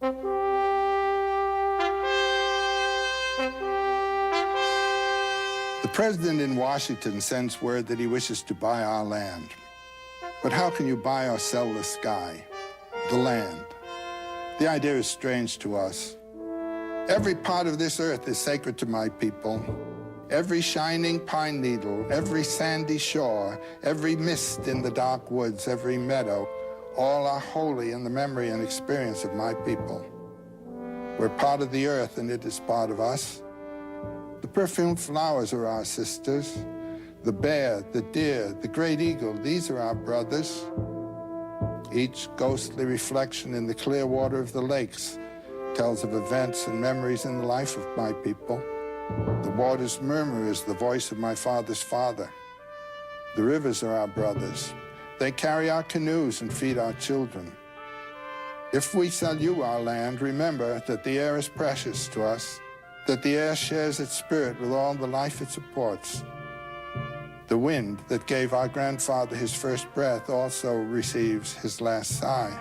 The president in Washington sends word that he wishes to buy our land. But how can you buy or sell the sky, the land? The idea is strange to us. Every part of this earth is sacred to my people. Every shining pine needle, every sandy shore, every mist in the dark woods, every meadow, all are holy in the memory and experience of my people. We're part of the earth and it is part of us. The perfumed flowers are our sisters. The bear, the deer, the great eagle, these are our brothers. Each ghostly reflection in the clear water of the lakes tells of events and memories in the life of my people. The water's murmur is the voice of my father's father. The rivers are our brothers. They carry our canoes and feed our children. If we sell you our land, remember that the air is precious to us, that the air shares its spirit with all the life it supports. The wind that gave our grandfather his first breath also receives his last sigh.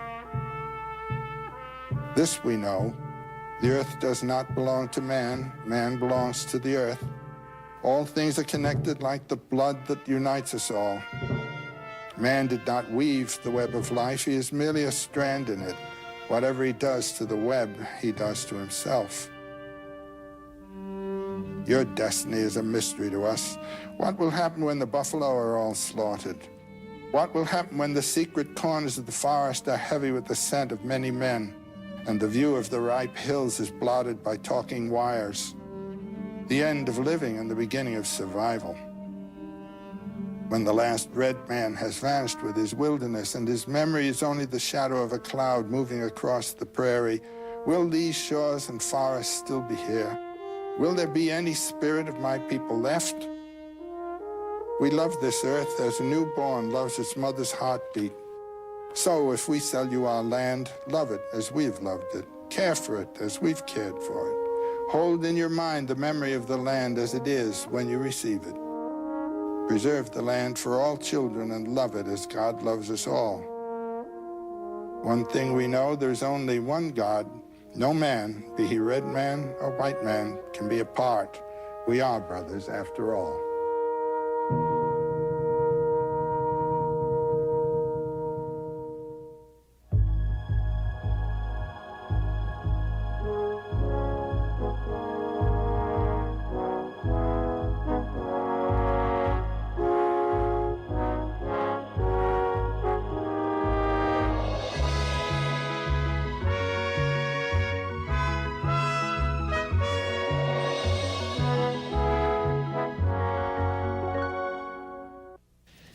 This we know, the earth does not belong to man, man belongs to the earth. All things are connected like the blood that unites us all. Man did not weave the web of life, he is merely a strand in it. Whatever he does to the web, he does to himself. Your destiny is a mystery to us. What will happen when the buffalo are all slaughtered? What will happen when the secret corners of the forest are heavy with the scent of many men, and the view of the ripe hills is blotted by talking wires? The end of living and the beginning of survival. When the last red man has vanished with his wilderness and his memory is only the shadow of a cloud moving across the prairie, will these shores and forests still be here? Will there be any spirit of my people left? We love this earth as a newborn loves its mother's heartbeat. So if we sell you our land, love it as we've loved it. Care for it as we've cared for it. Hold in your mind the memory of the land as it is when you receive it. Preserve the land for all children and love it as God loves us all. One thing we know, there's only one God. No man, be he red man or white man, can be apart. We are brothers after all.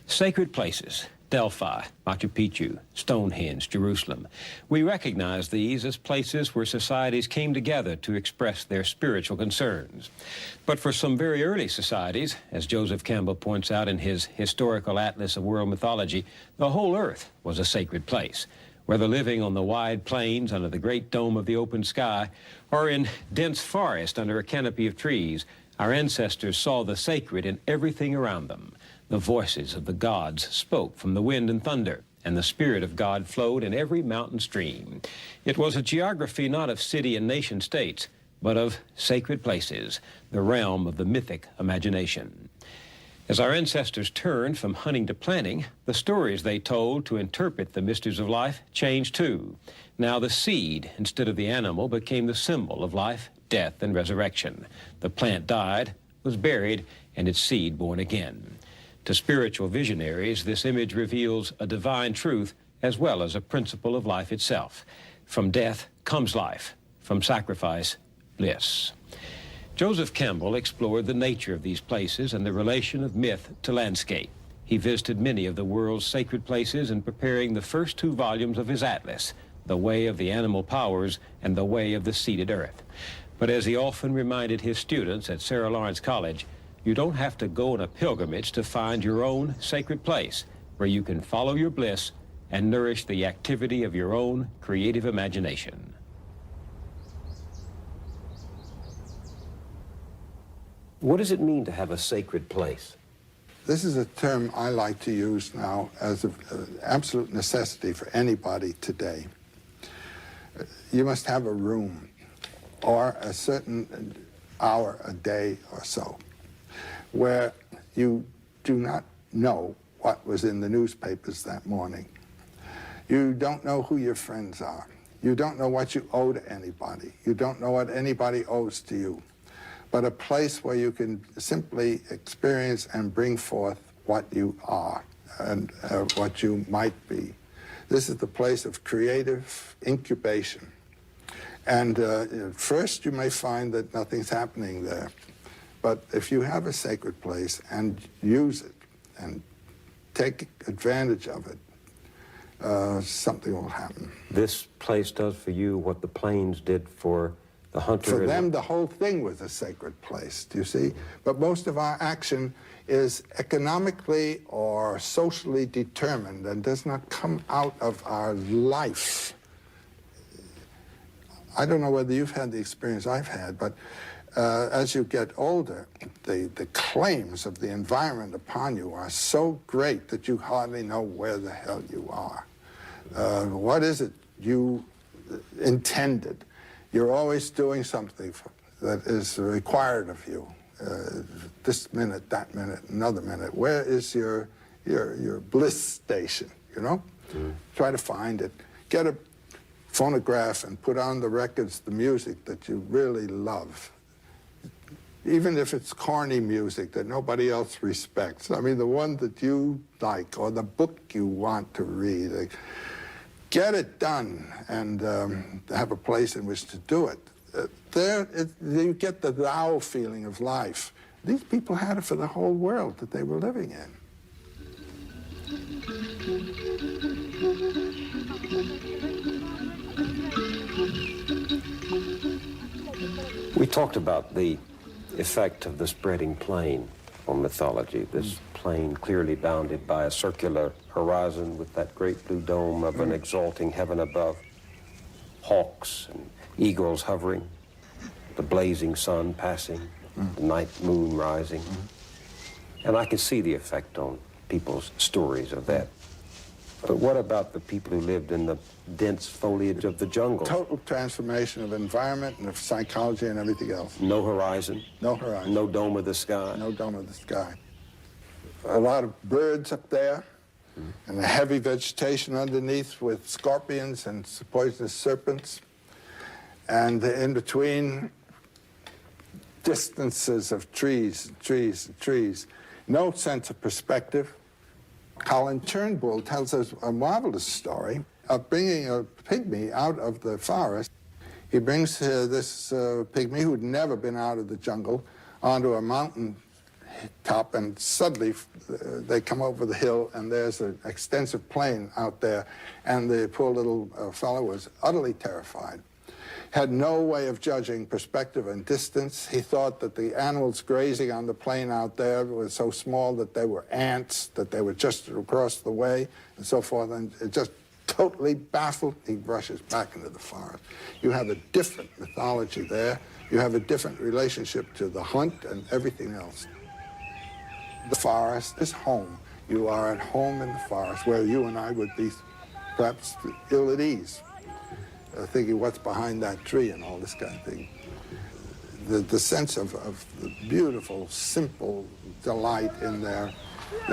Sacred places, Delphi, Machu Picchu, Stonehenge, Jerusalem. We recognize these as places where societies came together to express their spiritual concerns. But for some very early societies, as Joseph Campbell points out in his Historical Atlas of World Mythology, the whole earth was a sacred place. Whether living on the wide plains under the great dome of the open sky, or in dense forest under a canopy of trees, our ancestors saw the sacred in everything around them. The voices of the gods spoke from the wind and thunder, and the Spirit of God flowed in every mountain stream. It was a geography not of city and nation states, but of sacred places, the realm of the mythic imagination. As our ancestors turned from hunting to planting, the stories they told to interpret the mysteries of life changed too. Now the seed, instead of the animal, became the symbol of life, death, and resurrection. The plant died, was buried, and its seed born again. To spiritual visionaries, this image reveals a divine truth as well as a principle of life itself. From death comes life, from sacrifice, bliss. Joseph Campbell explored the nature of these places and the relation of myth to landscape. He visited many of the world's sacred places in preparing the first two volumes of his atlas, The Way of the Animal Powers and The Way of the Seated Earth. But as he often reminded his students at Sarah Lawrence College, you don't have to go on a pilgrimage to find your own sacred place where you can follow your bliss and nourish the activity of your own creative imagination. What does it mean to have a sacred place? This is a term I like to use now as an absolute necessity for anybody today. You must have a room or a certain hour a day or so where you do not know what was in the newspapers that morning. You don't know who your friends are. You don't know what you owe to anybody. You don't know what anybody owes to you. But a place where you can simply experience and bring forth what you are and what you might be. This is the place of creative incubation. And first you may find that nothing's happening there. But if you have a sacred place and use it and take advantage of it, something will happen. This place does for you what the plains did for the hunter. For them, the whole thing was a sacred place, do you see? But most of our action is economically or socially determined and does not come out of our life. I don't know whether you've had the experience I've had, but as you get older, the claims of the environment upon you are so great that you hardly know where the hell you are. What is it you intended? You're always doing something that is required of you. This minute, that minute, another minute. Where is your bliss station, you know? Try to find it. Get a phonograph and put on the records, the music that you really love. Even if it's corny music that nobody else respects. I mean, the one that you like or the book you want to read. Get it done and have a place in which to do it. You get the thou feeling of life. These people had it for the whole world that they were living in. We talked about the effect of the spreading plain on mythology. This plain clearly bounded by a circular horizon with that great blue dome of an exalting heaven above, hawks and eagles hovering, the blazing sun passing, the night moon rising. And I can see the effect on people's stories of that. But what about the people who lived in the dense foliage of the jungle? Total transformation of environment and of psychology and everything else. No horizon? No horizon. No dome of the sky? No dome of the sky. A lot of birds up there, and a heavy vegetation underneath with scorpions and poisonous serpents. And in between, distances of trees and trees and trees. No sense of perspective. Colin Turnbull tells us a marvelous story of bringing a pygmy out of the forest. He brings this pygmy who'd never been out of the jungle onto a mountain top, and suddenly they come over the hill and there's an extensive plain out there, and the poor little fellow was utterly terrified. Had no way of judging perspective and distance. He thought that the animals grazing on the plain out there were so small that they were ants, that they were just across the way, and so forth, and it just totally baffled. He rushes back into the forest. You have a different mythology there. You have a different relationship to the hunt and everything else. The forest is home. You are at home in the forest, where you and I would be perhaps ill at ease. Thinking what's behind that tree and all this kind of thing. The sense of the beautiful, simple delight in their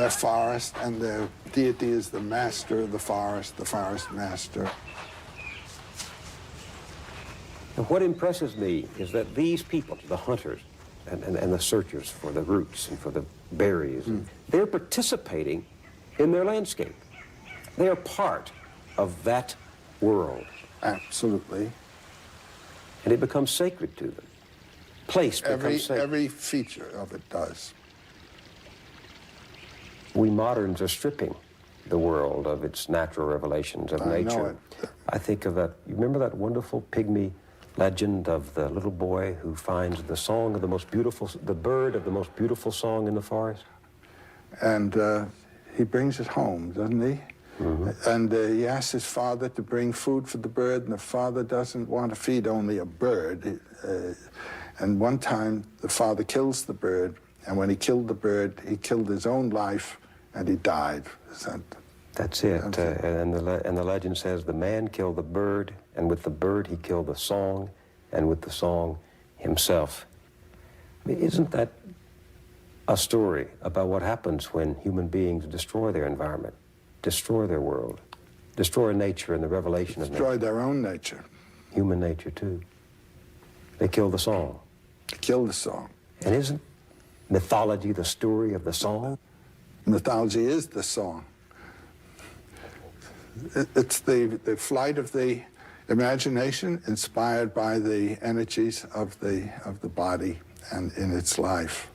forest, and their deity is the master of the forest master. And what impresses me is that these people, the hunters and the searchers for the roots and for the berries, they're participating in their landscape. They are part of that world. Absolutely. And it becomes sacred to them. Place becomes sacred. Every feature of it does. We moderns are stripping the world of its natural revelations of nature. Know it. I think of that, you remember that wonderful pygmy legend of the little boy who finds the song of the most beautiful, the bird of the most beautiful song in the forest? And he brings it home, doesn't he? And he asks his father to bring food for the bird, and the father doesn't want to feed only a bird. And one time, the father kills the bird, and when he killed the bird, he killed his own life, and he died. That's it. And the legend says the man killed the bird, and with the bird he killed the song, and with the song himself. I mean, isn't that a story about what happens when human beings destroy their environment, destroy their world, destroy nature and the revelation of nature? Destroy their own nature. Human nature, too. They kill the song. Kill the song. And isn't mythology the story of the song? Mythology is the song. It's the flight of the imagination inspired by the energies of the body and in its life.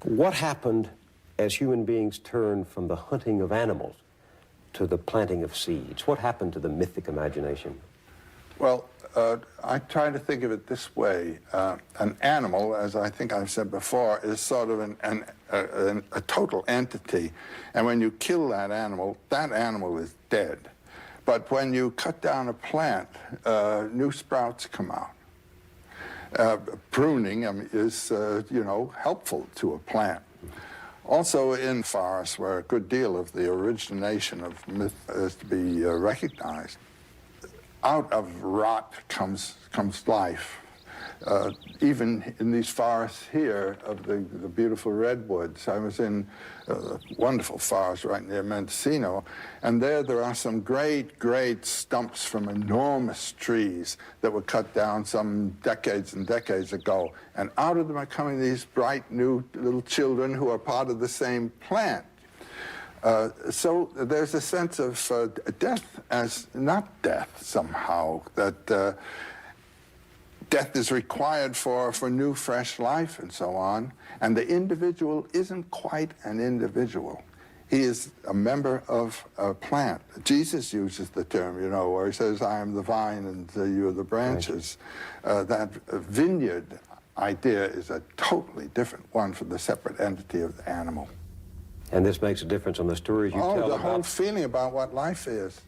What happened as human beings turned from the hunting of animals to the planting of seeds? What happened to the mythic imagination? Well, I try to think of it this way. An animal, as I think I've said before, is sort of a total entity. And when you kill that animal is dead. But when you cut down a plant, new sprouts come out. Pruning is, helpful to a plant. Also in forests, where a good deal of the origination of myth is to be recognized, out of rot comes life. Even in these forests here of the beautiful redwoods. I was in a wonderful forest right near Mendocino, and there are some great stumps from enormous trees that were cut down some decades and decades ago. And out of them are coming these bright new little children who are part of the same plant. So there's a sense of death as not death somehow, that death is required for new, fresh life and so on. And the individual isn't quite an individual. He is a member of a plant. Jesus uses the term, where he says, I am the vine and you are the branches. That vineyard idea is a totally different one from the separate entity of the animal. And this makes a difference on the stories you tell about... Oh, the whole feeling about what life is.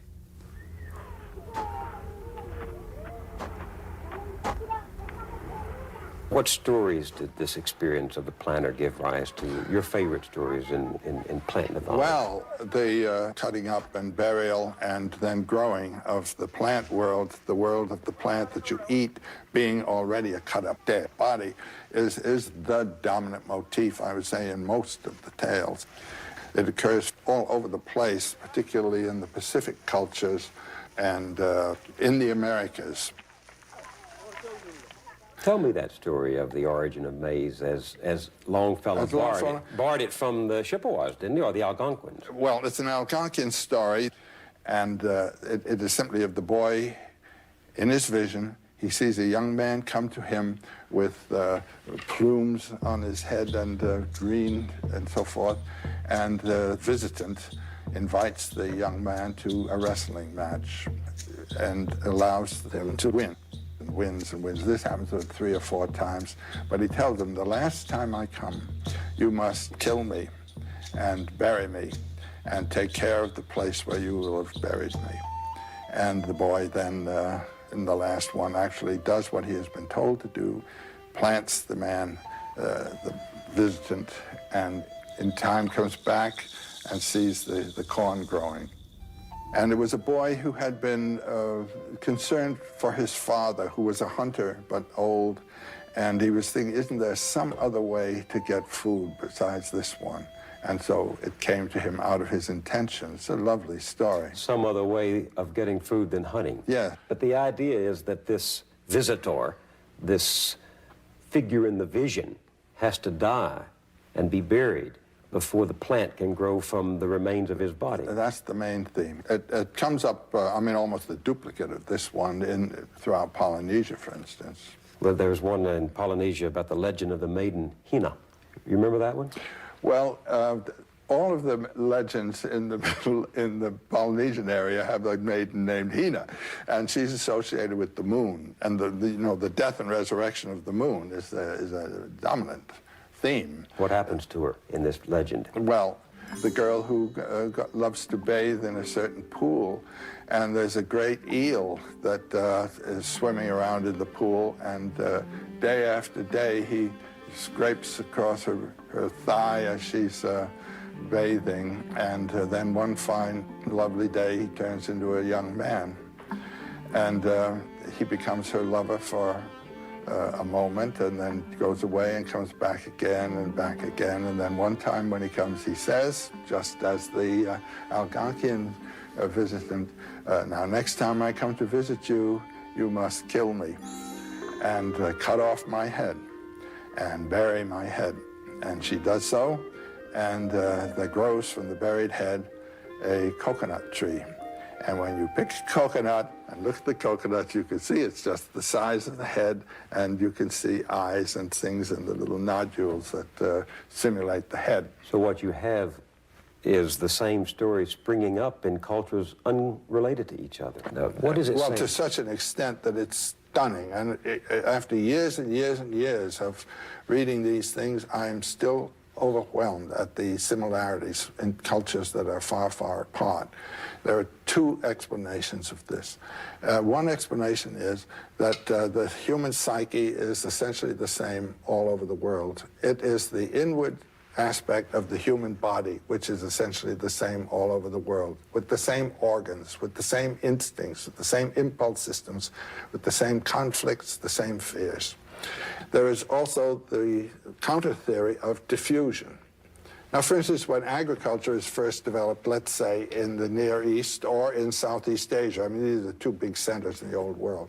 What stories did this experience of the planter give rise to? Your favorite stories in plant mythology? Well, the cutting up and burial and then growing of the plant world, the world of the plant that you eat, being already a cut-up dead body, is the dominant motif, I would say, in most of the tales. It occurs all over the place, particularly in the Pacific cultures and in the Americas. Tell me that story of the origin of maize as Longfellow borrowed it from the Chippewas, didn't he, or the Algonquins? Well, it's an Algonquin story, and it is simply of the boy in his vision. He sees a young man come to him with plumes on his head and green and so forth, and the visitant invites the young man to a wrestling match and allows him to win. Wins and wins. This happens 3 or 4 times. But he tells them, the last time I come, you must kill me and bury me and take care of the place where you will have buried me. And the boy then, in the last one, actually does what he has been told to do, plants the man, the visitant, and in time comes back and sees the corn growing. And it was a boy who had been concerned for his father, who was a hunter but old, and he was thinking, isn't there some other way to get food besides this one? And so it came to him out of his intention. It's a lovely story. Some other way of getting food than hunting. Yeah. But the idea is that this visitor, this figure in the vision, has to die and be buried before the plant can grow from the remains of his body. That's the main theme. It comes up, almost a duplicate of this one throughout Polynesia, for instance. Well, there's one in Polynesia about the legend of the maiden Hina. You remember that one? Well, all of the legends in the Polynesian area have a maiden named Hina, and she's associated with the moon. And the death and resurrection of the moon is a dominant theme. What happens to her in this legend? Well, the girl who loves to bathe in a certain pool, and there's a great eel that is swimming around in the pool, and day after day he scrapes across her thigh as she's bathing, and then one fine, lovely day he turns into a young man. And he becomes her lover for a moment, and then goes away and comes back again and back again. And then one time when he comes, he says, just as the Algonquian visitant, now next time I come to visit you, you must kill me and cut off my head and bury my head. And she does so, and there grows from the buried head a coconut tree. And when you pick a coconut and look at the coconut, you can see it's just the size of the head, and you can see eyes and things in the little nodules that simulate the head. So what you have is the same story springing up in cultures unrelated to each other. Now, what is it Well, saying? to such an extent that it's stunning. And after years and years and years of reading these things, I am still overwhelmed at the similarities in cultures that are far, far apart. There are two explanations of this. One explanation is that the human psyche is essentially the same all over the world. It is the inward aspect of the human body, which is essentially the same all over the world, with the same organs, with the same instincts, with the same impulse systems, with the same conflicts, the same fears. There is also the counter theory of diffusion. Now, for instance, when agriculture is first developed, let's say in the Near East or in Southeast Asia, I mean, these are the two big centers in the old world,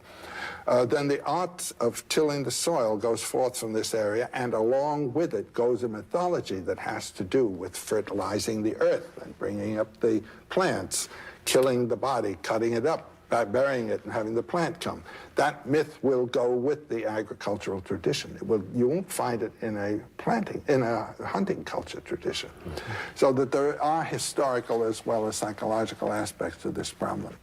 then the art of tilling the soil goes forth from this area, and along with it goes a mythology that has to do with fertilizing the earth and bringing up the plants, killing the body, cutting it up, burying it and having the plant come. That myth will go with the agricultural tradition. You won't find it in a hunting culture tradition. So that there are historical as well as psychological aspects to this problem.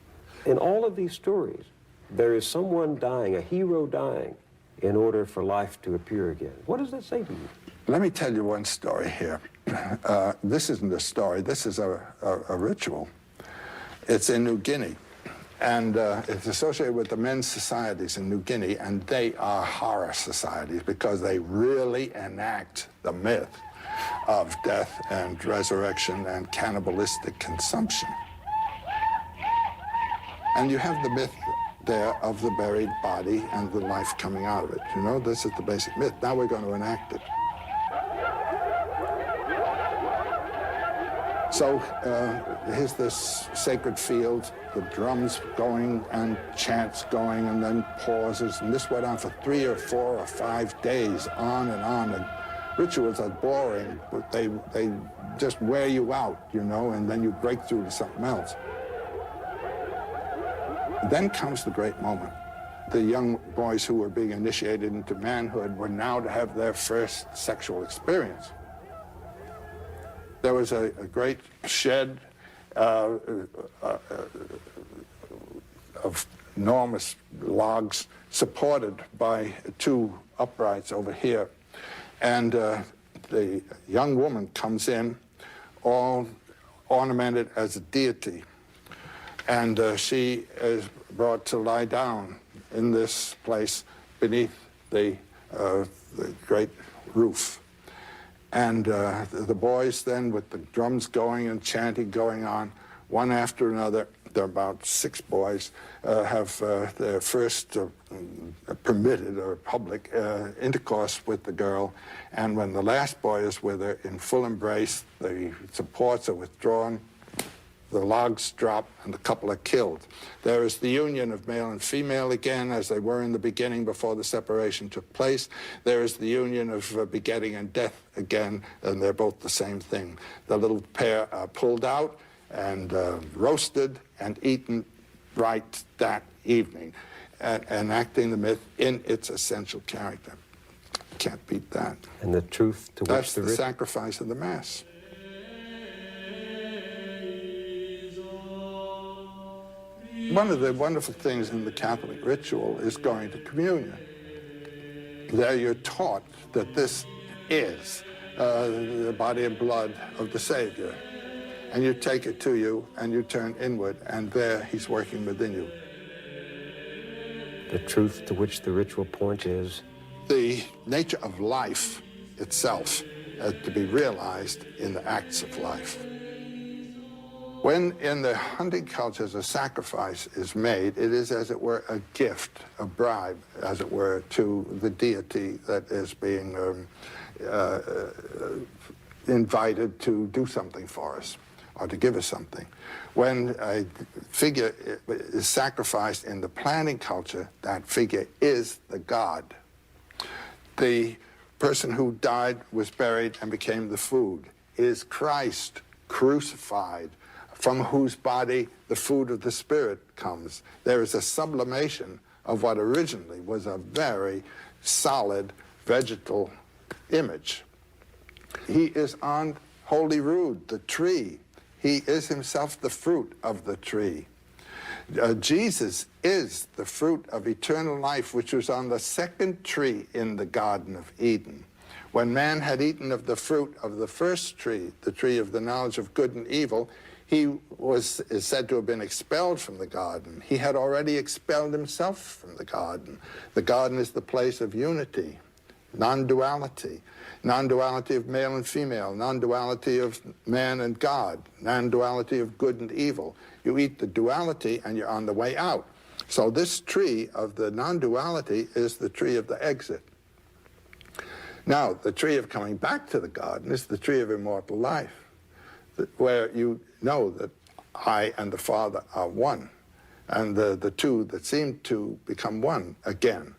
In all of these stories, there is someone dying, a hero dying, in order for life to appear again. What does that say to you? Let me tell you one story here. This isn't a story, this is a ritual. It's in New Guinea. And it's associated with the men's societies in New Guinea, and they are horror societies because they really enact the myth of death and resurrection and cannibalistic consumption. And you have the myth there of the buried body and the life coming out of it. You know, this is the basic myth. Now we're going to enact it. So here's this sacred field, the drums going and chants going, and then pauses. And this went on for 3 or 4 or 5 days, on and on. And rituals are boring, but they just wear you out, you know, and then you break through to something else. Then comes the great moment. The young boys who were being initiated into manhood were now to have their first sexual experience. There was a great shed of enormous logs supported by 2 uprights over here. And the young woman comes in, all ornamented as a deity. And she is brought to lie down in this place beneath the great roof. And the boys then, with the drums going and chanting going on, one after another, there are about 6 boys, have their first permitted or public intercourse with the girl. And when the last boy is with her in full embrace, the supports are withdrawn, the logs drop, and the couple are killed. There is the union of male and female again, as they were in the beginning before the separation took place. There is the union of begetting and death again, and they're both the same thing. The little pair are pulled out and roasted and eaten right that evening, enacting the myth in its essential character. Can't beat that. And the truth to That's which the sacrifice of the Mass. One of the wonderful things in the Catholic ritual is going to communion. There you're taught that this is the body and blood of the Savior. And you take it to you, and you turn inward, and there he's working within you. The truth to which the ritual point is? The nature of life itself to be realized in the acts of life. When in the hunting cultures a sacrifice is made, it is as it were a gift, a bribe, as it were, to the deity that is being invited to do something for us or to give us something. When a figure is sacrificed in the planting culture, that figure is the god. The person who died, was buried, and became the food is Christ crucified, from whose body the food of the Spirit comes. There is a sublimation of what originally was a very solid vegetal image. He is on Holy Rood, the tree. He is himself the fruit of the tree. Jesus is the fruit of eternal life, which was on the second tree in the Garden of Eden. When man had eaten of the fruit of the first tree, the tree of the knowledge of good and evil, he is said to have been expelled from the garden. He had already expelled himself from the garden. The garden is the place of unity, non-duality of male and female, non-duality of man and God, non-duality of good and evil. You eat the duality and you're on the way out. So this tree of the non-duality is the tree of the exit. Now, the tree of coming back to the garden is the tree of immortal life, where you know that I and the Father are one, and the two that seem to become one again.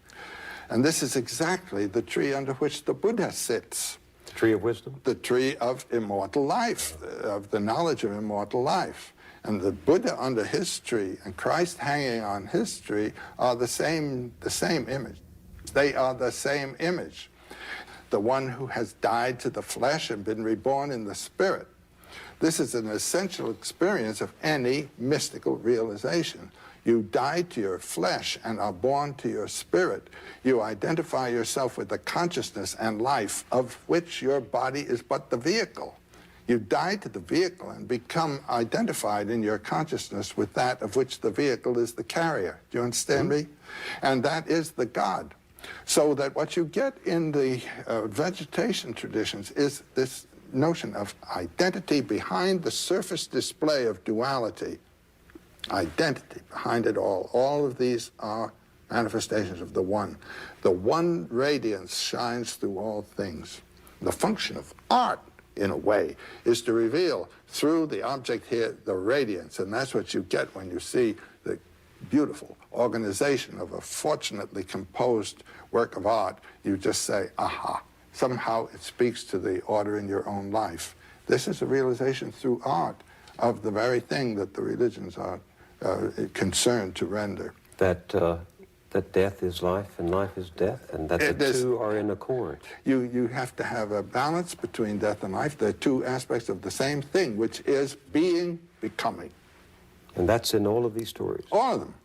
And this is exactly the tree under which the Buddha sits. The tree of wisdom? The tree of immortal life, of the knowledge of immortal life. And the Buddha under his tree and Christ hanging on his tree are the same image. They are the same image. The one who has died to the flesh and been reborn in the spirit. This is an essential experience of any mystical realization. You die to your flesh and are born to your spirit. You identify yourself with the consciousness and life of which your body is but the vehicle. You die to the vehicle and become identified in your consciousness with that of which the vehicle is the carrier. Do you understand me? And that is the God. So that what you get in the vegetation traditions is this notion of identity behind the surface display of duality. Identity behind it all. All of these are manifestations of the one. The one radiance shines through all things. The function of art, in a way, is to reveal through the object here the radiance, and that's what you get when you see the beautiful organization of a fortunately composed work of art. You just say, aha. Somehow it speaks to the order in your own life. This is a realization through art of the very thing that the religions are concerned to render. That death is life and life is death, and that the two are in accord. You have to have a balance between death and life. They're two aspects of the same thing, which is being, becoming. And that's in all of these stories? All of them.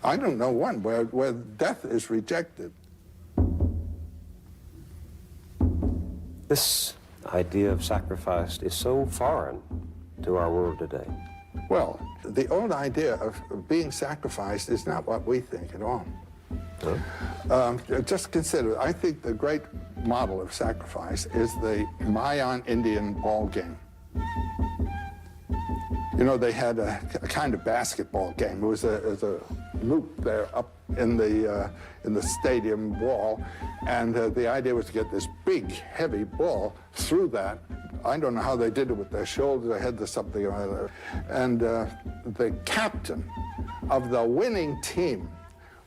I don't know one where death is rejected. This idea of sacrifice is so foreign to our world today. Well, the old idea of being sacrificed is not what we think at all. Huh? Just consider, I think the great model of sacrifice is the Mayan Indian ball game. You know, they had a kind of basketball game. It was a loop there up in the stadium wall, and the idea was to get this big, heavy ball through that. I don't know how they did it with their shoulders or heads or something or other. And the captain of the winning team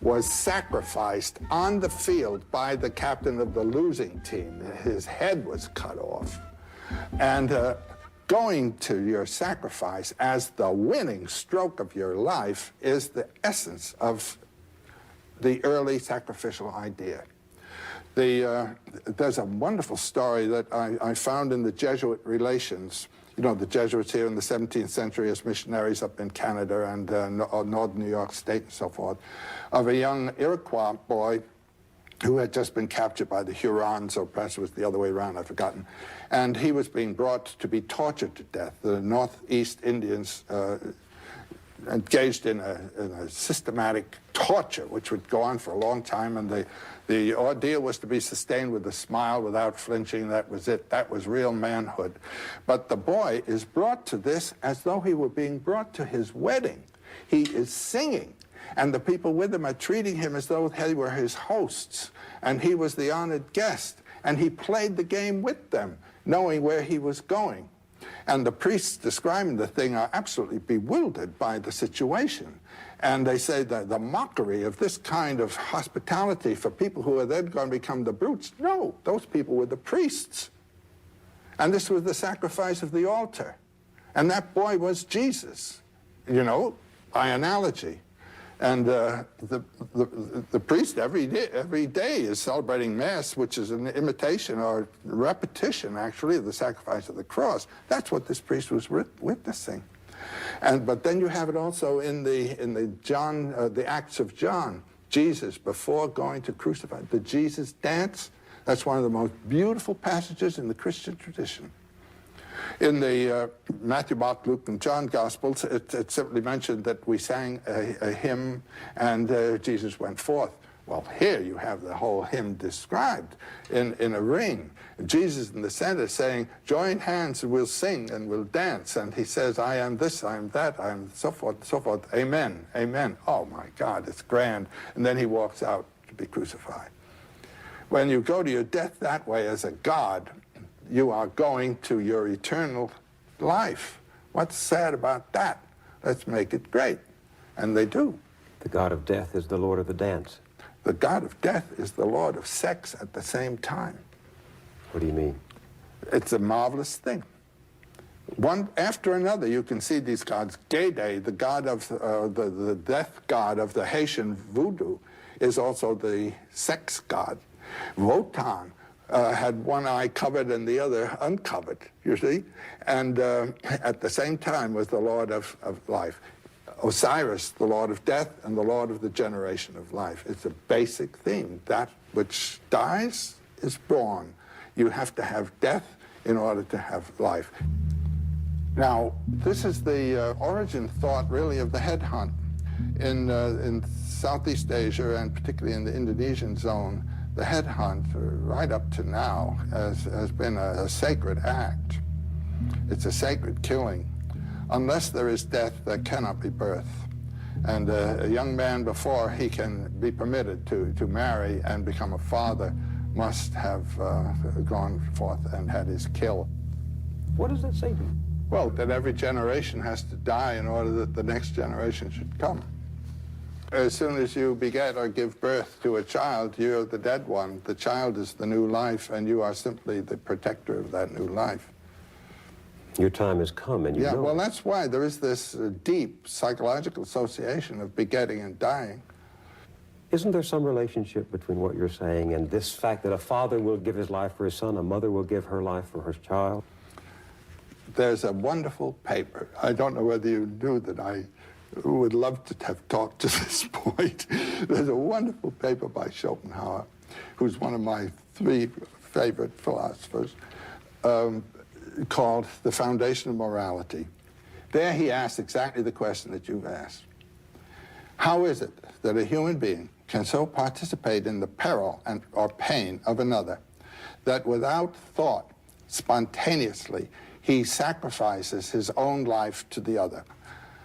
was sacrificed on the field by the captain of the losing team. His head was cut off. And going to your sacrifice as the winning stroke of your life is the essence of the early sacrificial idea. There's a wonderful story that I found in the Jesuit relations. You know, the Jesuits here in the 17th century as missionaries up in Canada and northern New York State and so forth, of a young Iroquois boy who had just been captured by the Hurons, or perhaps it was the other way around, I've forgotten. And he was being brought to be tortured to death. The Northeast Indians engaged in a systematic torture, which would go on for a long time, and the ordeal was to be sustained with a smile without flinching. That was it. That was real manhood. But the boy is brought to this as though he were being brought to his wedding. He is singing, and the people with him are treating him as though they were his hosts, and he was the honored guest, and he played the game with them, knowing where he was going. And the priests describing the thing are absolutely bewildered by the situation. And they say that the mockery of this kind of hospitality for people who are then going to become the brutes. No, those people were the priests. And this was the sacrifice of the altar. And that boy was Jesus, you know, by analogy. And the priest every day is celebrating Mass, which is an imitation or repetition, actually, of the sacrifice of the cross. That's what this priest was witnessing. But then you have it also in the Acts of John. Jesus, before going to crucify, the Jesus dance. That's one of the most beautiful passages in the Christian tradition. In the Matthew, Mark, Luke, and John Gospels, it simply mentioned that we sang a hymn and Jesus went forth. Well, here you have the whole hymn described in a ring. Jesus in the center saying, join hands and we'll sing and we'll dance. And he says, I am this, I am that, I am so forth, so forth. Amen, amen. Oh, my God, it's grand. And then he walks out to be crucified. When you go to your death that way as a God, you are going to your eternal life. What's sad about that? Let's make it great. And they do. The God of death is the Lord of the dance. The God of death is the Lord of sex at the same time. What do you mean? It's a marvelous thing. One after another, you can see these gods. Gede, the god of the death god of the Haitian voodoo, is also the sex god. Wotan had one eye covered and the other uncovered, you see? And at the same time was the Lord of life. Osiris, the Lord of death, and the Lord of the generation of life. It's a basic theme. That which dies is born. You have to have death in order to have life. Now, this is the origin thought, really, of the headhunt. In Southeast Asia, and particularly in the Indonesian zone, the headhunt, right up to now, has been a sacred act. It's a sacred killing. Unless there is death, there cannot be birth. And a young man, before he can be permitted to marry and become a father, must have gone forth and had his kill. What does that say to you? Well, that every generation has to die in order that the next generation should come. As soon as you beget or give birth to a child, you're the dead one. The child is the new life, and you are simply the protector of that new life. Your time has come, and you know. Yeah, well, that's why there is this deep psychological association of begetting and dying. Isn't there some relationship between what you're saying and this fact that a father will give his life for his son, a mother will give her life for her child? There's a wonderful paper. I don't know whether you knew that I would love to have talked to this point. There's a wonderful paper by Schopenhauer, who's one of my 3 favorite philosophers, called The Foundation of Morality. There he asks exactly the question that you've asked. How is it that a human being can so participate in the peril or pain of another that without thought, spontaneously, he sacrifices his own life to the other?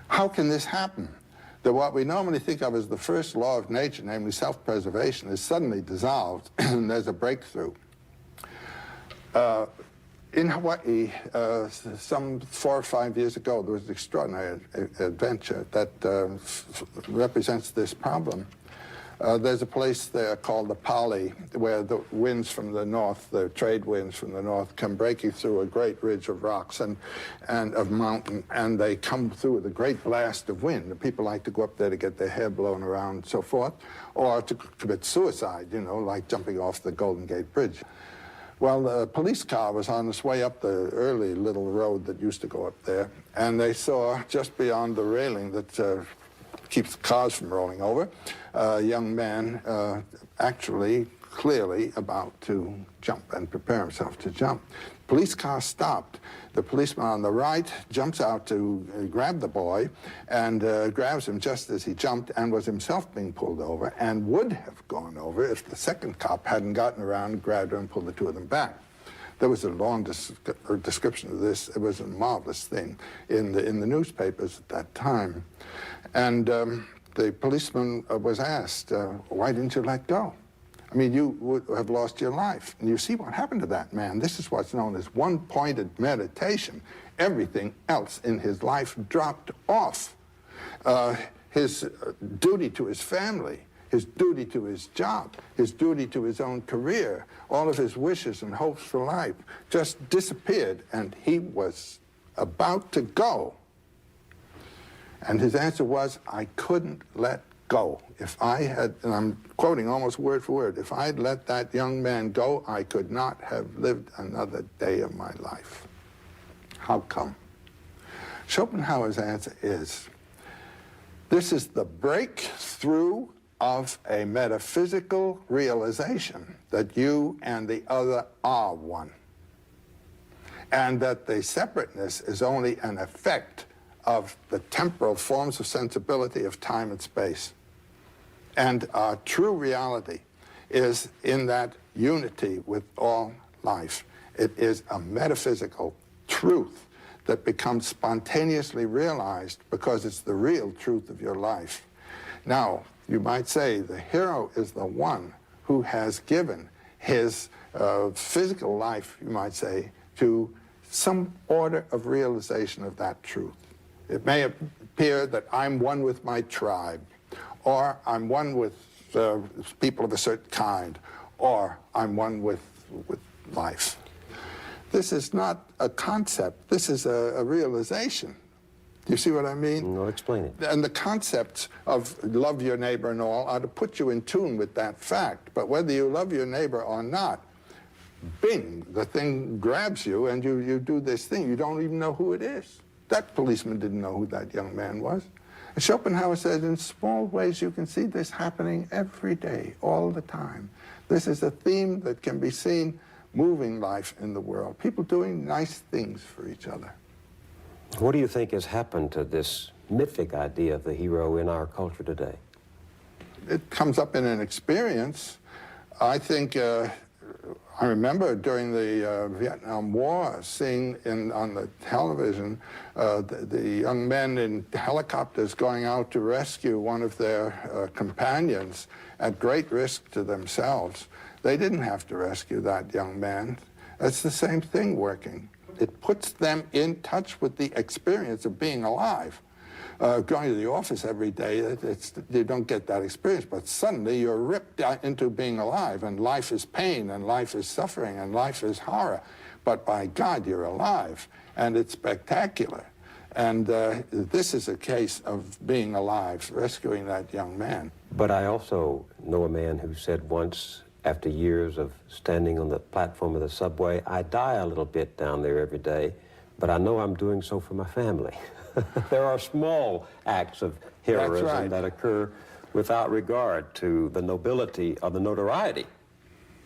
How can this happen? That what we normally think of as the first law of nature, namely self-preservation, is suddenly dissolved and there's a breakthrough. In Hawaii, some 4 or 5 years ago, there was an extraordinary adventure that represents this problem. There's a place there called the Pali, where the winds from the north, the trade winds from the north, come breaking through a great ridge of rocks and of mountain, and they come through with a great blast of wind. And people like to go up there to get their hair blown around and so forth, or to commit suicide, you know, like jumping off the Golden Gate Bridge. Well, the police car was on its way up the early little road that used to go up there, and they saw just beyond the railing that keeps cars from rolling over, a young man actually clearly about to jump and prepare himself to jump. Police car stopped. The policeman on the right jumps out to grab the boy and grabs him just as he jumped and was himself being pulled over and would have gone over if the second cop hadn't gotten around and grabbed him and pulled the two of them back. There was a long description of this. It was a marvelous thing in the newspapers at that time. And the policeman was asked, why didn't you let go? I mean, you would have lost your life. And you see what happened to that man. This is what's known as one-pointed meditation. Everything else in his life dropped off. His duty to his family, his duty to his job, his duty to his own career, all of his wishes and hopes for life just disappeared, and he was about to go. And his answer was, I couldn't let go. If I had, and I'm quoting almost word for word, if I had let that young man go, I could not have lived another day of my life. How come? Schopenhauer's answer is, this is the breakthrough of a metaphysical realization that you and the other are one, and that the separateness is only an effect of the temporal forms of sensibility of time and space. And our true reality is in that unity with all life. It is a metaphysical truth that becomes spontaneously realized because it's the real truth of your life. Now, you might say the hero is the one who has given his physical life, you might say, to some order of realization of that truth. It may appear that I'm one with my tribe, or I'm one with people of a certain kind, or I'm one with life. This is not a concept. This is a realization. Do you see what I mean? No, explain it. And the concepts of love your neighbor and all are to put you in tune with that fact. But whether you love your neighbor or not, bing, the thing grabs you and you do this thing. You don't even know who it is. That policeman didn't know who that young man was. And Schopenhauer said, in small ways you can see this happening every day, all the time. This is a theme that can be seen moving life in the world. People doing nice things for each other. What do you think has happened to this mythic idea of the hero in our culture today? It comes up in an experience. I think, I remember during the Vietnam War seeing on the television the young men in helicopters going out to rescue one of their companions at great risk to themselves. They didn't have to rescue that young man. It's the same thing working. It puts them in touch with the experience of being alive. Going to the office every day, you don't get that experience, but suddenly you're ripped into being alive, and life is pain, and life is suffering, and life is horror. But by God, you're alive, and it's spectacular. And this is a case of being alive, rescuing that young man. But I also know a man who said once, after years of standing on the platform of the subway, I die a little bit down there every day, but I know I'm doing so for my family. There are small acts of heroism that occur without regard to the nobility or the notoriety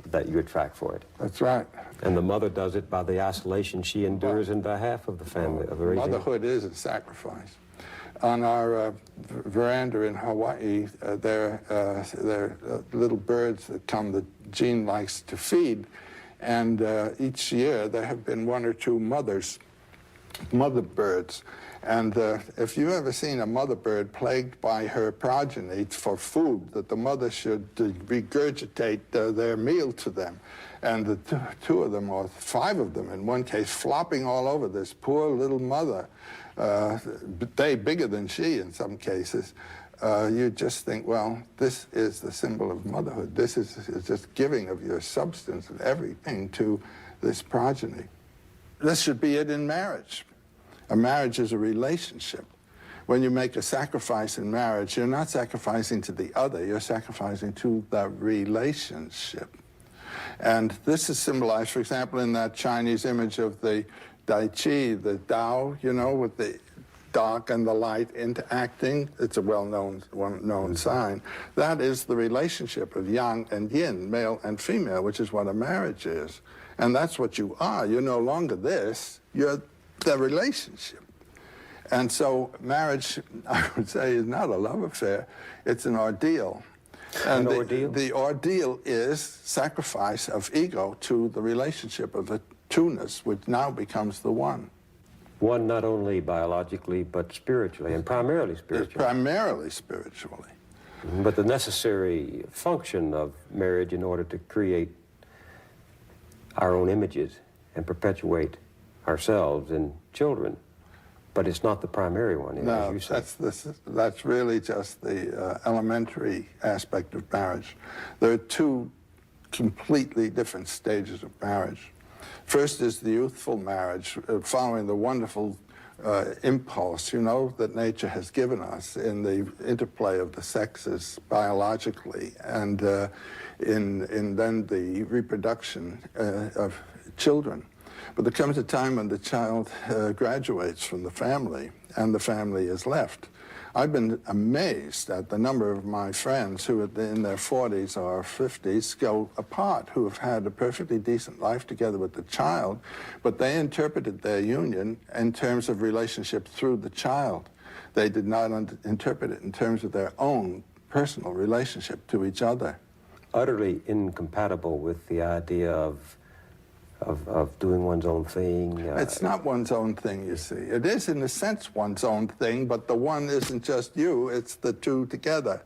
that you attract for it. That's right. And the mother does it by the isolation she endures in behalf of the family. Of raising. Motherhood is a sacrifice. On our veranda in Hawaii, there are little birds that come that Jean likes to feed, and each year there have been one or two mother birds. And if you've ever seen a mother bird plagued by her progeny for food, that the mother should regurgitate their meal to them, and the two of them, or five of them in one case, flopping all over this poor little mother, they bigger than she in some cases, you just think, well, this is the symbol of motherhood. This is just giving of your substance and everything to this progeny. This should be it in marriage. A marriage is a relationship. When you make a sacrifice in marriage, you're not sacrificing to the other, you're sacrificing to the relationship. And this is symbolized, for example, in that Chinese image of the Dai Chi, the Tao, you know, with the dark and the light interacting. It's a well-known sign. That is the relationship of yang and yin, male and female, which is what a marriage is. And that's what you are. You're no longer this. You're the relationship. And so marriage, I would say, is not a love affair. It's an ordeal. And the ordeal is sacrifice of ego to the relationship of the two-ness, which now becomes the one. One not only biologically, but spiritually, and primarily spiritually. It's primarily spiritually. But the necessary function of marriage in order to create our own images and perpetuate ourselves in children. But it's not the primary one, as you say. That's really just the elementary aspect of marriage. There are two completely different stages of marriage. First is the youthful marriage, following the wonderful impulse, that nature has given us in the interplay of the sexes biologically, and in then the reproduction of children. But there comes a time when the child graduates from the family, and the family is left. I've been amazed at the number of my friends who in their 40s or 50s go apart, who have had a perfectly decent life together with the child, but they interpreted their union in terms of relationship through the child. They did not interpret it in terms of their own personal relationship to each other. Utterly incompatible with the idea of doing one's own thing. It's not one's own thing, you see. It is, in a sense, one's own thing, but the one isn't just you, it's the two together.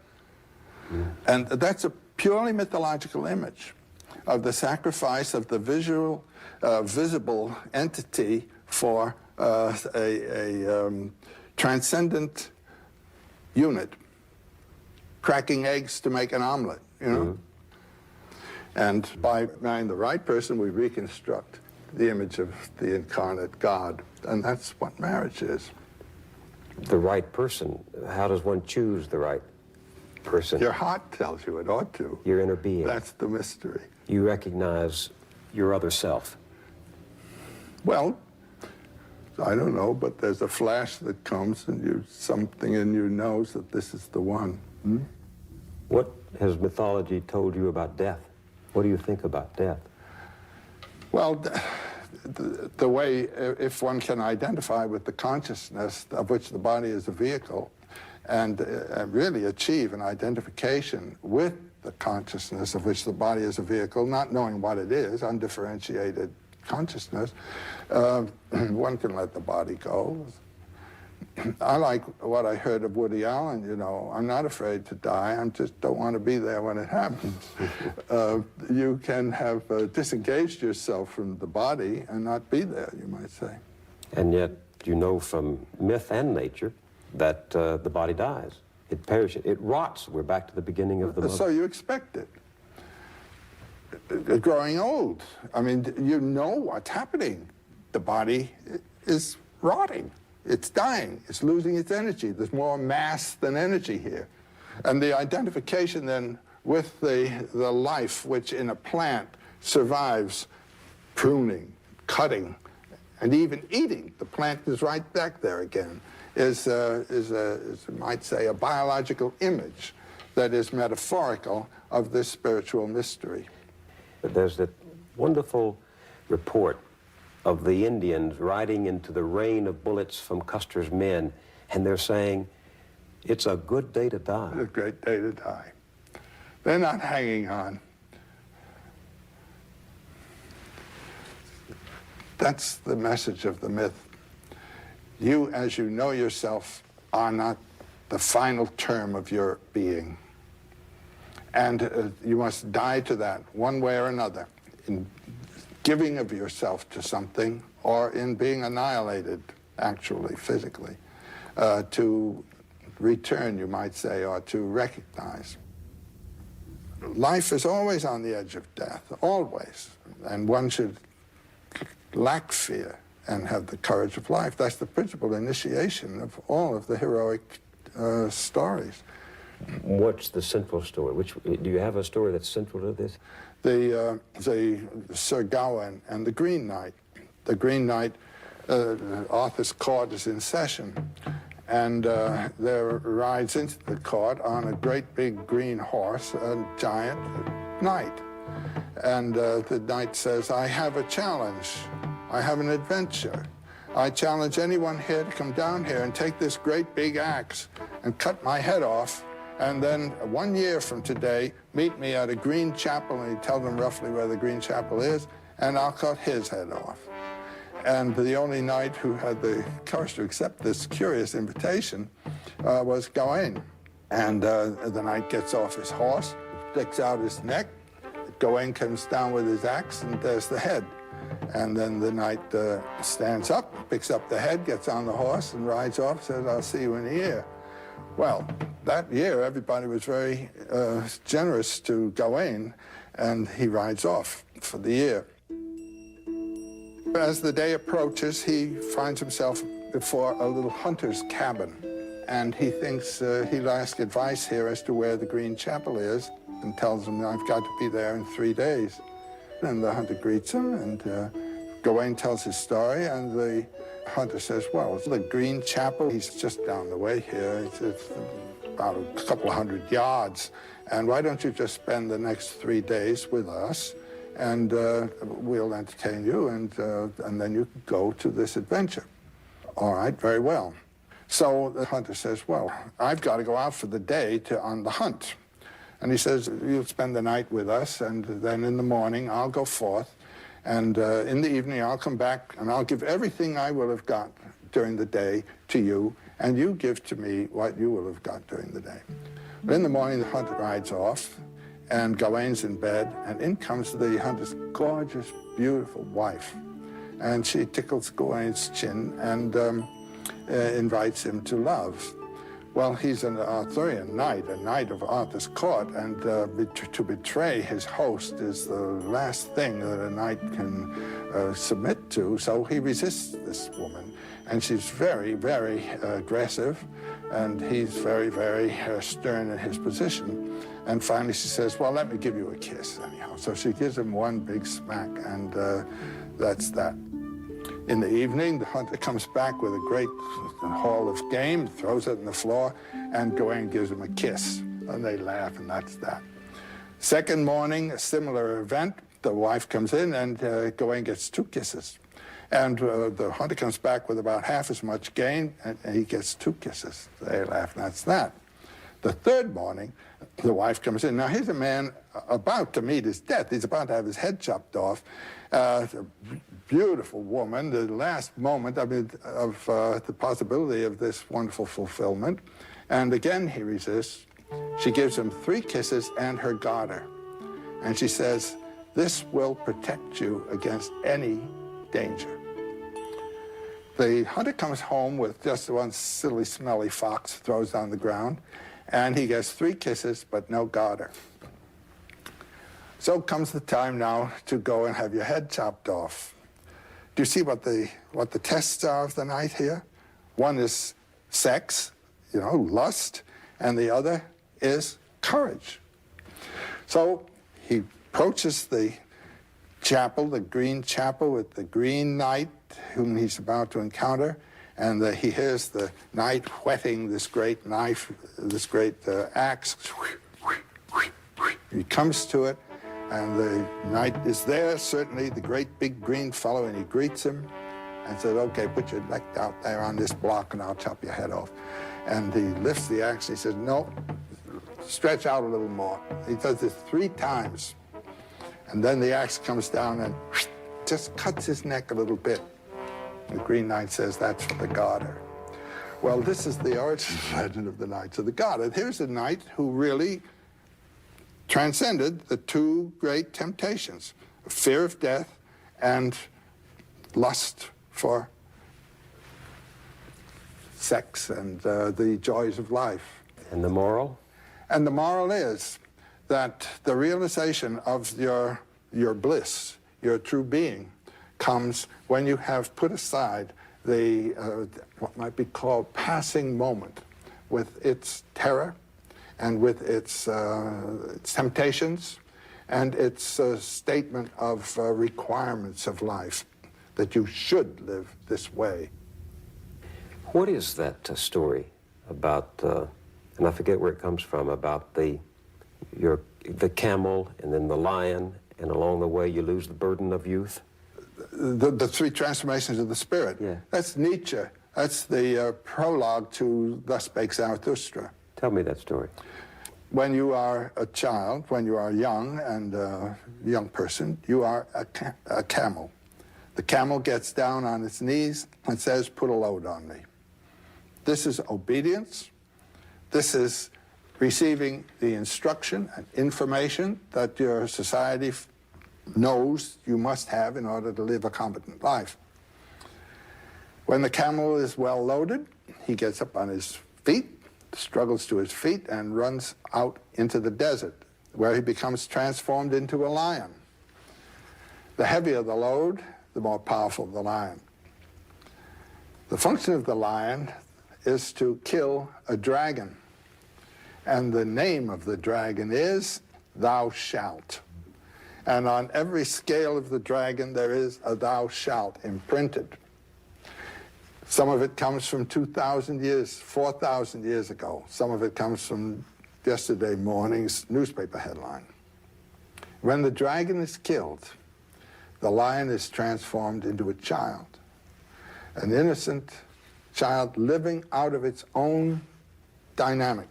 And that's a purely mythological image of the sacrifice of the visible entity for a transcendent unit, cracking eggs to make an omelet, And by marrying the right person, we reconstruct the image of the incarnate God. And that's what marriage is. The right person. How does one choose the right person? Your heart tells you it ought to. Your inner being. That's the mystery. You recognize your other self. Well, I don't know, but there's a flash that comes and something in you knows that this is the one. What has mythology told you about death? What do you think about death? Well, the way, if one can identify with the consciousness of which the body is a vehicle and really achieve an identification with the consciousness of which the body is a vehicle, not knowing what it is, undifferentiated consciousness, one can let the body go. I like what I heard of Woody Allen, I'm not afraid to die, I just don't want to be there when it happens. You can have disengaged yourself from the body and not be there, you might say. And yet, from myth and nature that the body dies. It perishes, it rots. We're back to the beginning of the mother. So you expect it. Growing old. I mean, you know what's happening. The body is rotting. It's dying. It's losing its energy. There's more mass than energy here. And the identification then with the life which in a plant survives pruning, cutting, and even eating. The plant is right back there again. Is you might say, a biological image that is metaphorical of this spiritual mystery. There's that wonderful report of the Indians riding into the rain of bullets from Custer's men, and they're saying, it's a good day to die. It's a great day to die. They're not hanging on. That's the message of the myth. You, as you know yourself, are not the final term of your being. And you must die to that one way or another, in giving of yourself to something or in being annihilated, actually, physically, to return, you might say, or to recognize. Life is always on the edge of death, always. And one should lack fear and have the courage of life. That's the principal initiation of all of the heroic stories. What's the central story? Do you have a story that's central to this? The Sir Gawain and the Green Knight. The Green Knight, Arthur's court is in session, And there rides into the court on a great big green horse, a giant knight. And the knight says, I have a challenge. I have an adventure. I challenge anyone here to come down here and take this great big axe and cut my head off. And then 1 year from today, meet me at a green chapel, and he tells them roughly where the green chapel is, and I'll cut his head off. And the only knight who had the courage to accept this curious invitation was Gawain. And the knight gets off his horse, sticks out his neck. Gawain comes down with his axe, and there's the head. And then the knight stands up, picks up the head, gets on the horse, and rides off, says, I'll see you in a year. Well, that year, everybody was very generous to Gawain, and he rides off for the year. As the day approaches, he finds himself before a little hunter's cabin, and he thinks he'll ask advice here as to where the green chapel is, and tells him, I've got to be there in 3 days. And the hunter greets him, and Gawain tells his story, and the hunter says, well, it's the green chapel. He's just down the way here. It's about a couple of 100 yards. And why don't you just spend the next 3 days with us, and we'll entertain you, and then you can go to this adventure. All right, very well. So the hunter says, well, I've got to go out for the day on the hunt. And he says, you'll spend the night with us, and then in the morning I'll go forth, and in the evening I'll come back, and I'll give everything I will have got during the day to you, and you give to me what you will have got during the day. But in the morning, the hunter rides off, and Gawain's in bed, and in comes the hunter's gorgeous, beautiful wife. And she tickles Gawain's chin and invites him to love. Well, he's an Arthurian knight, a knight of Arthur's court, and to betray his host is the last thing that a knight can submit to, so he resists this woman. And she's very, very aggressive, and he's very, very stern in his position. And finally she says, well, let me give you a kiss anyhow. So she gives him one big smack, and that's that. In the evening, the hunter comes back with a great haul of game, throws it on the floor, and Gawain gives him a kiss. And they laugh, and that's that. Second morning, a similar event. The wife comes in, and Gawain gets 2 kisses. And the hunter comes back with about half as much gain, and he gets 2 kisses. They laugh, and that's that. The third morning, the wife comes in. Now, here's a man about to meet his death. He's about to have his head chopped off. A beautiful woman, the last moment, of the possibility of this wonderful fulfillment. And again, he resists. She gives him 3 kisses and her garter. And she says, this will protect you against any danger. The hunter comes home with just one silly, smelly fox, throws on the ground, and he gets 3 kisses, but no garter. So comes the time now to go and have your head chopped off. Do you see what the tests are of the night here? One is sex, lust, and the other is courage. So he approaches the chapel, the green chapel, with the green knight whom he's about to encounter, and he hears the knight whetting this great knife, this great axe. He comes to it, and the knight is there, certainly, the great big green fellow, and he greets him and says, okay, put your neck out there on this block and I'll chop your head off. And he lifts the axe, and he says, no, stretch out a little more. He does this 3 times. And then the axe comes down and just cuts his neck a little bit. The Green Knight says, that's for the garter. Well, this is the origin legend of the Knights of the Garter. Here's a knight who really transcended the 2 great temptations, fear of death and lust for sex and the joys of life. And the moral? And the moral is that the realization of your bliss, your true being, comes when you have put aside the what might be called passing moment with its terror and with its temptations and its statement of requirements of life, that you should live this way. What is that story about, and I forget where it comes from, about the camel and then the lion, and along the way you lose the burden of youth? The three transformations of the spirit. Yeah. That's Nietzsche. That's the prologue to Thus Spake Zarathustra. Tell me that story. When you are a child, when you are young and a young person, you are a camel. The camel gets down on its knees and says, put a load on me. This is obedience. This is receiving the instruction and information that your society knows you must have in order to live a competent life. When the camel is well loaded, he gets up on his feet, struggles to his feet, and runs out into the desert, where he becomes transformed into a lion. The heavier the load, the more powerful the lion. The function of the lion is to kill a dragon. And the name of the dragon is Thou Shalt. And on every scale of the dragon, there is a Thou Shalt imprinted. Some of it comes from 2,000 years, 4,000 years ago. Some of it comes from yesterday morning's newspaper headline. When the dragon is killed, the lion is transformed into a child, an innocent child living out of its own dynamic.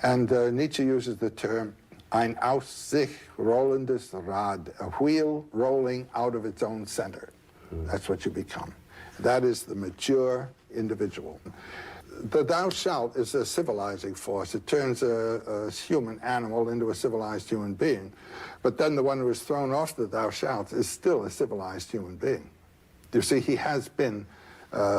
And Nietzsche uses the term ein aus sich rollendes Rad, a wheel rolling out of its own center. That's what you become. That is the mature individual. The thou shalt is a civilizing force. It turns a human animal into a civilized human being. But then the one who is thrown off the thou shalt is still a civilized human being. You see, he has been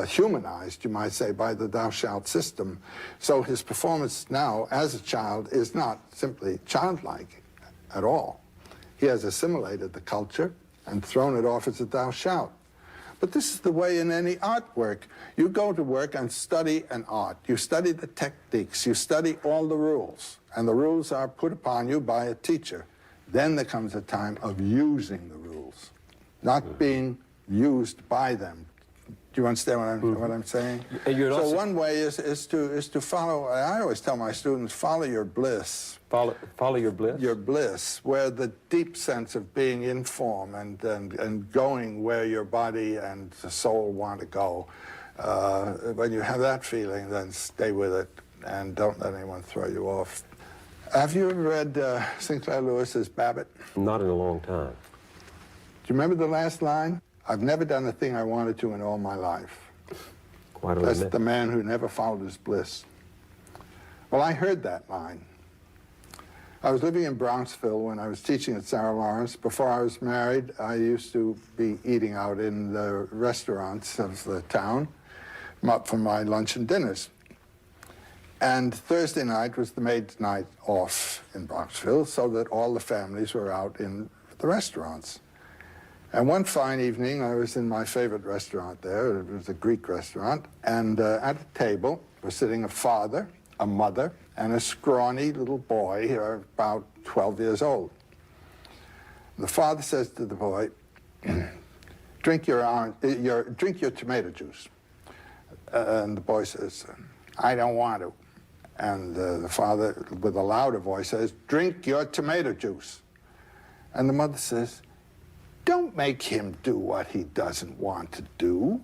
humanized, you might say, by the thou shalt system. So his performance now as a child is not simply childlike at all. He has assimilated the culture and thrown it off as a thou shalt. But this is the way in any artwork. You go to work and study an art. You study the techniques. You study all the rules. And the rules are put upon you by a teacher. Then there comes a time of using the rules, not being used by them. Do you understand what I'm saying? So one way is to follow. I always tell my students, follow your bliss. Follow your bliss? Your bliss, where the deep sense of being in form and going where your body and the soul want to go. When you have that feeling, then stay with it and don't let anyone throw you off. Have you ever read Sinclair Lewis's Babbitt? Not in a long time. Do you remember the last line? I've never done the thing I wanted to in all my life. Quite a That's limit. the man who never followed his bliss. Well, I heard that line. I was living in Bronxville when I was teaching at Sarah Lawrence. Before I was married, I used to be eating out in the restaurants of the town for my lunch and dinners. And Thursday night was the maid's night off in Bronxville, so that all the families were out in the restaurants. And one fine evening, I was in my favorite restaurant there. It was a Greek restaurant. And at a table was sitting a father, a mother, and a scrawny little boy, about 12 years old. The father says to the boy, drink your tomato juice. And the boy says, I don't want to. And the father, with a louder voice, says, drink your tomato juice. And the mother says, don't make him do what he doesn't want to do.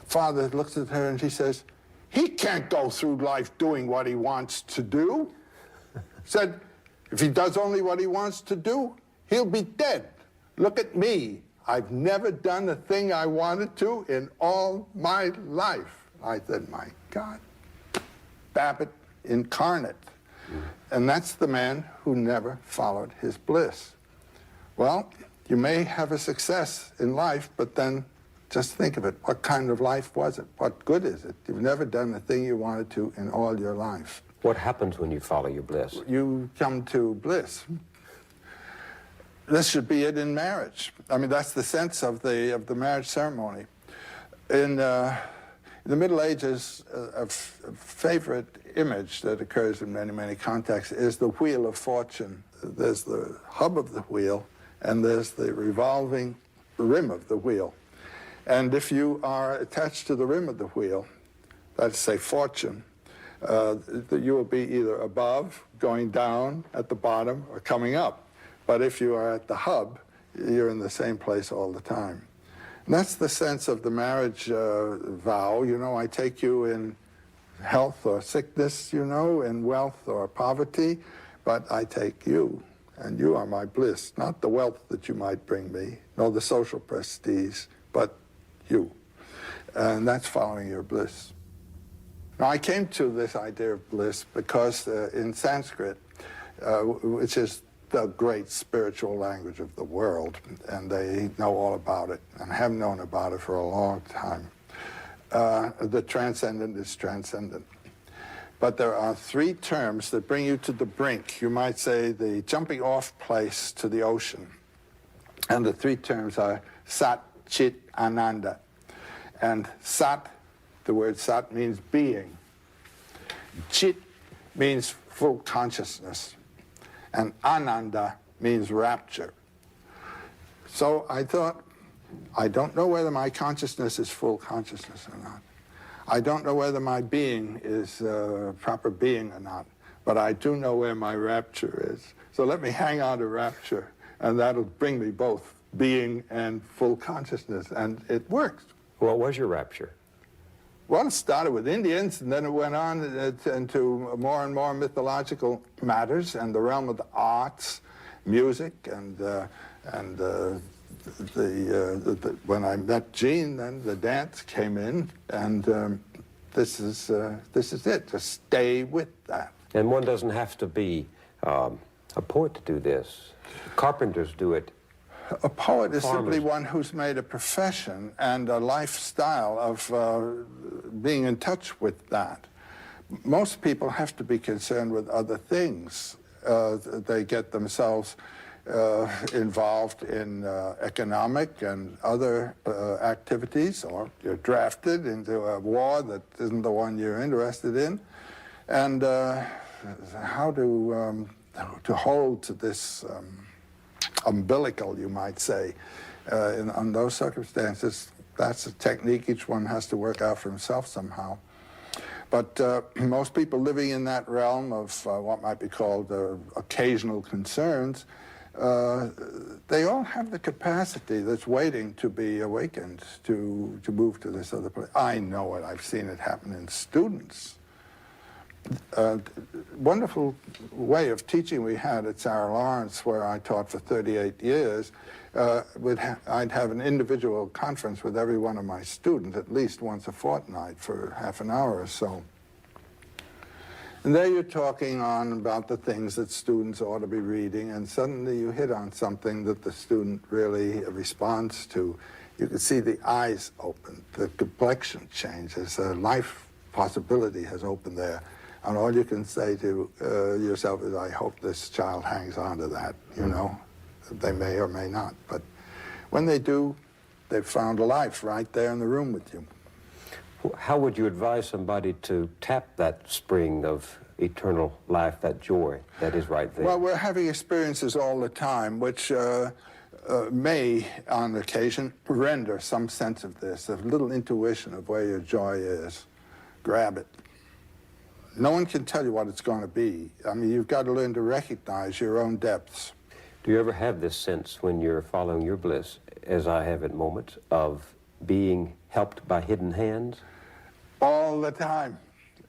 The father looks at her and he says, he can't go through life doing what he wants to do. Said, if he does only what he wants to do, he'll be dead. Look at me. I've never done a thing I wanted to in all my life. I said, my God, Babbitt incarnate. And that's the man who never followed his bliss. Well, you may have a success in life, but then just think of it. What kind of life was it? What good is it? You've never done the thing you wanted to in all your life. What happens when you follow your bliss? You come to bliss. This should be it in marriage. I mean, that's the sense of the marriage ceremony. In the Middle Ages, a favorite image that occurs in many, many contexts is the wheel of fortune. There's the hub of the wheel, and there's the revolving rim of the wheel. And if you are attached to the rim of the wheel, let's say fortune, you will be either above, going down at the bottom, or coming up. But if you are at the hub, you're in the same place all the time. And that's the sense of the marriage vow. You know, I take you in health or sickness, you know, in wealth or poverty, but I take you, and you are my bliss, not the wealth that you might bring me, nor the social prestige, but you. And that's following your bliss. Now, I came to this idea of bliss because in Sanskrit, which is the great spiritual language of the world, and they know all about it and have known about it for a long time. The transcendent is transcendent. But there are three terms that bring you to the brink. You might say the jumping off place to the ocean. And the three terms are Sat, Chit, Ananda. And Sat, the word Sat means being. Chit means full consciousness. And Ananda means rapture. So I thought, I don't know whether my consciousness is full consciousness or not. I don't know whether my being is proper being or not, but I do know where my rapture is. So let me hang on to rapture, and that'll bring me both being and full consciousness, and it works. What was your rapture? Well, it started with Indians, and then it went on into more and more mythological matters and the realm of the arts, music, and when I met Jean, then the dance came in, and this is it. Just stay with that. And one doesn't have to be a poet to do this. Carpenters do it. A poet is Farmers. simply one who's made a profession and a lifestyle of being in touch with that. Most people have to be concerned with other things. They get themselves involved in economic and other activities, or you're drafted into a war that isn't the one you're interested in, and how to hold to this umbilical, you might say, on those circumstances. That's a technique each one has to work out for himself somehow. But most people living in that realm of what might be called occasional concerns, they all have the capacity that's waiting to be awakened to move to this other place. I know it. I've seen it happen in students. Wonderful way of teaching we had at Sarah Lawrence, where I taught for 38 years. I'd have an individual conference with every one of my students at least once a fortnight for half an hour or so. And there you're talking on about the things that students ought to be reading, and suddenly you hit on something that the student really responds to. You can see the eyes open, the complexion changes, a life possibility has opened there. And all you can say to yourself is, I hope this child hangs on to that, you know. They may or may not, but when they do, they've found a life right there in the room with you. How would you advise somebody to tap that spring of eternal life, that joy that is right there? Well, we're having experiences all the time, which may, on occasion, render some sense of this, a little intuition of where your joy is. Grab it. No one can tell you what it's going to be. I mean, you've got to learn to recognize your own depths. Do you ever have this sense when you're following your bliss, as I have at moments, of being helped by hidden hands? All the time.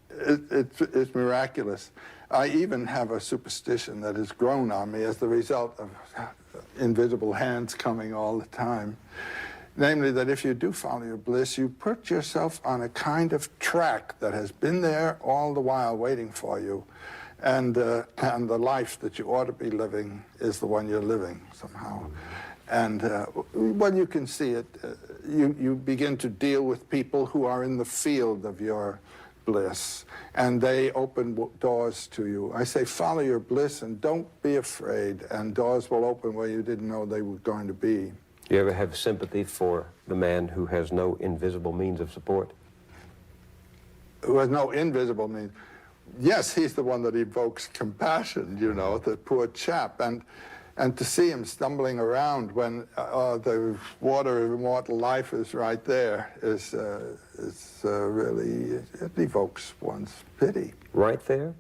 It's miraculous. I even have a superstition that has grown on me as the result of invisible hands coming all the time. Namely, that if you do follow your bliss, you put yourself on a kind of track that has been there all the while waiting for you. And the life that you ought to be living is the one you're living somehow. And when you can see it, you begin to deal with people who are in the field of your bliss, and they open doors to you. I say follow your bliss and don't be afraid, and doors will open where you didn't know they were going to be. Do you ever have sympathy for the man who has no invisible means of support? Who has no invisible means? Yes, he's the one that evokes compassion, you know, the poor chap. And And to see him stumbling around when the water of immortal life is right there is really, it evokes one's pity. Right there?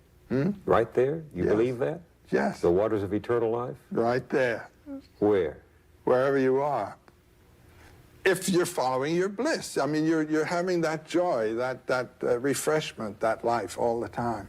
Right there? You Yes. believe that? Yes, The waters of eternal life? right there, Where? wherever you are. If you're following your bliss, I mean, you're having that joy, that refreshment, that life all the time.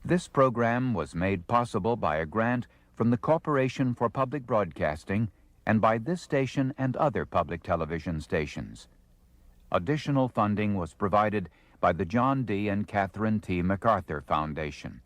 This program was made possible by a grant from the Corporation for Public Broadcasting and by this station and other public television stations. Additional funding was provided by the John D. and Catherine T. MacArthur Foundation.